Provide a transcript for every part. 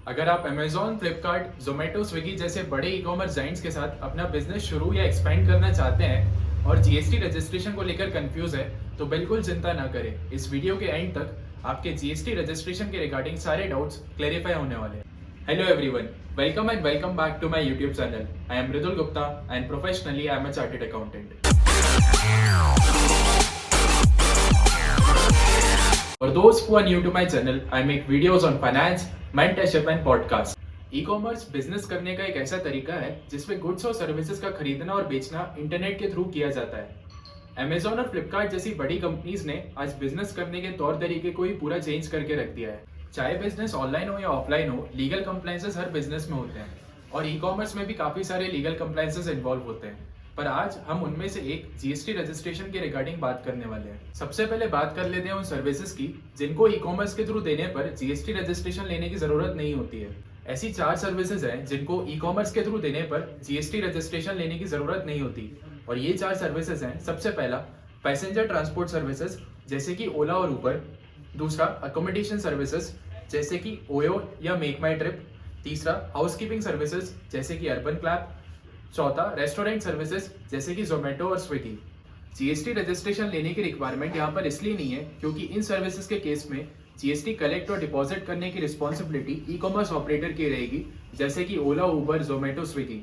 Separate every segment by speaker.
Speaker 1: अगर आप Amazon, Flipkart, Zomato, Swiggy जैसे बड़े ई कॉमर्स जाइंट्स के साथ अपना बिजनेस शुरू या एक्सपेंड करना चाहते हैं और जीएसटी रजिस्ट्रेशन को लेकर कंफ्यूज है, तो बिल्कुल चिंता ना करें। इस वीडियो के एंड तक आपके जीएसटी रजिस्ट्रेशन के रिगार्डिंग सारे डाउट्स क्लेरिफाई होने वाले हैं। Hello everyone, welcome and welcome back to my YouTube channel. I am Mridul Gupta and professionally I am a chartered accountant. For those who are new to my channel, I make videos on finance, mentorship and podcast. E-commerce business करने का एक ऐसा तरीका है जिसमें goods और services का खरीदना और बेचना इंटरनेट के थ्रू किया जाता है। अमेजोन और फ्लिपकार्ट जैसी बड़ी कंपनीज ने आज बिजनेस करने के तौर तरीके को ही पूरा चेंज करके रख दिया है। चाहे बिजनेस ऑनलाइन हो या ऑफलाइन हो, लीगल कंप्लायंसेस हर बिजनेस में होते हैं और ई-कॉमर्स में भी काफी सारे लीगल कंप्लायंसेस इन्वॉल्व होते हैं। पर आज हम उनमें से एक जीएसटी रजिस्ट्रेशन के रिगार्डिंग बात करने वाले हैं। सबसे पहले बात कर लेते हैं उन सर्विसेज की जिनको ई कॉमर्स के थ्रू देने पर जीएसटी रजिस्ट्रेशन लेने की जरूरत नहीं होती है। ऐसी 4 सर्विसेज हैं जिनको ई कॉमर्स के थ्रू देने पर जीएसटी रजिस्ट्रेशन लेने की जरूरत नहीं होती और ये 4 सर्विसेज हैं। सबसे पहला पैसेंजर ट्रांसपोर्ट सर्विसेज जैसे कि ओला और उबर। दूसरा अकोमोडेशन सर्विसेज जैसे कि ओयो या मेक माई ट्रिप। तीसरा हाउसकीपिंग सर्विसेज जैसे कि अर्बन क्लैप। चौथा रेस्टोरेंट सर्विसेज जैसे कि जोमेटो और स्विगी। जीएसटी रजिस्ट्रेशन लेने की रिक्वायरमेंट यहाँ पर इसलिए नहीं है क्योंकि इन सर्विसेज के केस में जीएसटी कलेक्ट और डिपॉजिट करने की रिस्पॉन्सिबिलिटी ई कॉमर्स ऑपरेटर की रहेगी जैसे कि ओला, उबर, जोमेटो, स्विगी।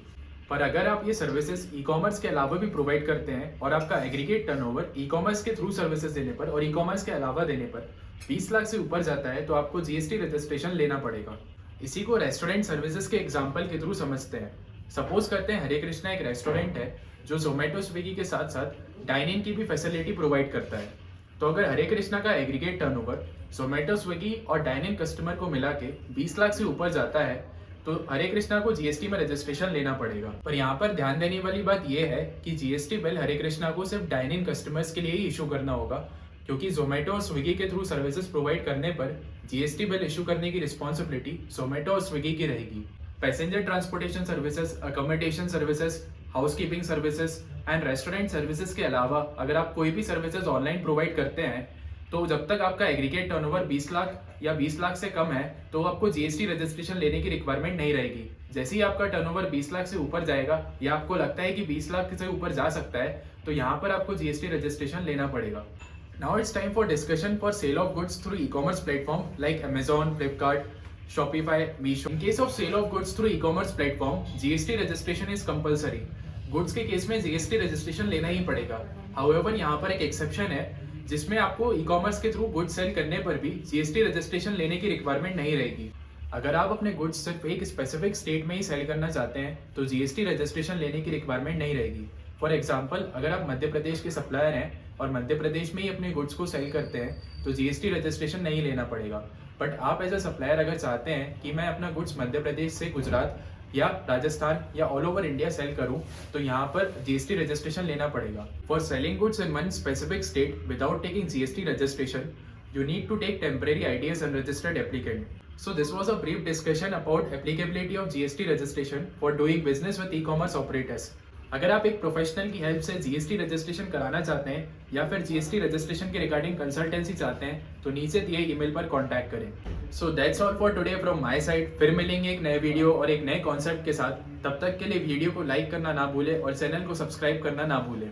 Speaker 1: पर अगर आप ये सर्विसेज ई कॉमर्स के अलावा भी प्रोवाइड करते हैं और आपका एग्रीगेट टर्नओवर ई कॉमर्स के थ्रू सर्विसेज देने पर और ई कॉमर्स के अलावा देने पर 20 लाख से ऊपर जाता है तो आपको जीएसटी रजिस्ट्रेशन लेना पड़ेगा। इसी को रेस्टोरेंट सर्विसेज के एग्जाम्पल के थ्रू समझते हैं। सपोज करते हैं हरे कृष्णा एक रेस्टोरेंट है जो जोमेटो, स्विगी के साथ साथ डाइन इन की भी फैसिलिटी प्रोवाइड करता है। तो अगर हरे कृष्णा का एग्रीगेट टर्नओवर जोमेटो, स्विगी और डाइन इन कस्टमर को मिला के 20 लाख से ऊपर जाता है तो हरे कृष्णा को जीएसटी में रजिस्ट्रेशन लेना पड़ेगा। पर यहाँ पर ध्यान देने वाली बात यह है कि जीएसटी बिल हरे कृष्णा को सिर्फ डाइन इन कस्टमर्स के लिए ही इशू करना होगा क्योंकि जोमेटो और स्विगी के थ्रू सर्विसेज प्रोवाइड करने पर जीएसटी बिल इशू करने की रिस्पॉन्सिबिलिटी जोमेटो और स्विगी की रहेगी। Passenger transportation services, accommodation services, housekeeping services and restaurant services के अलावा अगर आप कोई भी सर्विसेज ऑनलाइन प्रोवाइड करते हैं तो जब तक आपका एग्रीगेट टर्नओवर 20 लाख या 20 लाख से कम है तो आपको जीएसटी रजिस्ट्रेशन लेने की रिक्वायरमेंट नहीं रहेगी। जैसे ही आपका टर्नओवर 20 लाख से ऊपर जाएगा या आपको लगता है कि 20 लाख से ऊपर जा सकता है तो यहाँ पर आपको जीएसटी रजिस्ट्रेशन लेना पड़ेगा। Now it's time for discussion for sale of goods through e commerce platform like Amazon, Flipkart, Shopify, Meesho. In case of sale of goods through e-commerce platform, GST registration is compulsory. Goods के case में GST registration लेना ही पड़ेगा। However यहाँ पर एक exception है जिसमें आपको ई कॉमर्स के थ्रू गुड्स सेल करने पर भी जीएसटी रजिस्ट्रेशन लेने की रिक्वायरमेंट नहीं रहेगी। अगर आप अपने गुड्स सिर्फ एक स्पेसिफिक स्टेट में ही सेल करना चाहते हैं तो जीएसटी रजिस्ट्रेशन लेने की रिक्वायरमेंट नहीं रहेगी। फॉर एग्जाम्पल, अगर आप मध्य प्रदेश के सप्लायर हैं और मध्य प्रदेश में ही अपने गुड्स को सेल करते हैं तो जीएसटी रजिस्ट्रेशन नहीं लेना पड़ेगा। बट आप एज अ सप्लायर अगर चाहते हैं कि मैं अपना गुड्स मध्य प्रदेश से गुजरात या राजस्थान या ऑल ओवर इंडिया सेल करूं तो यहाँ पर जीएसटी रजिस्ट्रेशन लेना पड़ेगा। For selling goods in one specific state without taking GST registration, you need to take temporary ID as unregistered applicant. So this was a brief discussion about applicability of GST registration for doing business with e-commerce operators. अगर आप एक professional की help से GST registration कराना चाहते हैं या फिर जीएसटी रजिस्ट्रेशन के रिगार्डिंग कंसल्टेंसी चाहते हैं तो नीचे दिए ईमेल पर कांटेक्ट करें। So that's all for today from my side. फिर मिलेंगे एक नए वीडियो और एक नए कॉन्सेप्ट के साथ। तब तक के लिए वीडियो को लाइक करना ना भूलें और चैनल को सब्सक्राइब करना ना भूलें।